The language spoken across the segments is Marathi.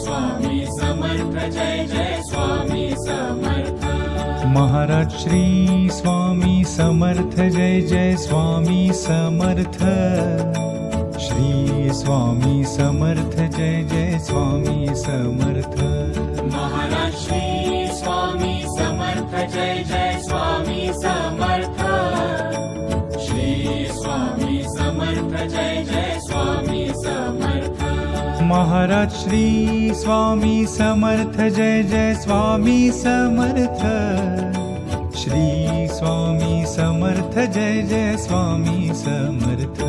स्वामी समर्थ जय जय स्वामी समर्थ महाराज श्री स्वामी समर्थ जय जय स्वामी समर्थ श्री स्वामी समर्थ जय जय स्वामी समर्थ महाराज श्री स्वामी समर्थ जय जय स्वामी समर्थ श्री स्वामी समर्थ जय जय स्वामी समर्थ महाराज श्री स्वामी समर्थ जय जय स्वामी समर्थ श्री स्वामी समर्थ जय जय स्वामी समर्थ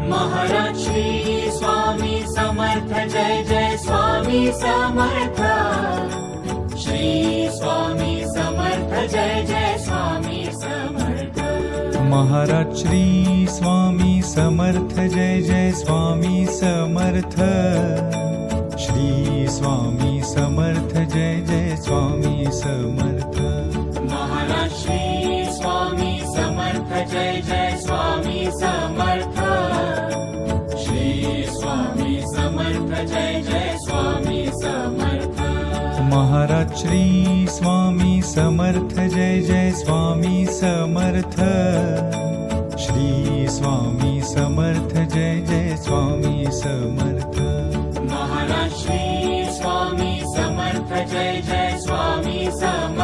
महाराज श्री स्वामी समर्थ जय जय स्वामी समर्थ श्री स्वामी समर्थ जय जय स्वामी समर्थ महाराज श्री स्वामी समर्थ जय जय स्वामी समर्थ श्री स्वामी समर्थ जय जय स्वामी समर्थ महाराज श्री स्वामी समर्थ जय जय स्वामी समर्थ श्री स्वामी समर्थ जय जय स्वामी समर्थ महाराज श्री स्वामी समर्थ जय जय स्वामी समर्थ श्री स्वामी समर्थ जय जय स्वामी समर्थ महाराज श्री स्वामी समर्थ जय जय स्वामी समर्थ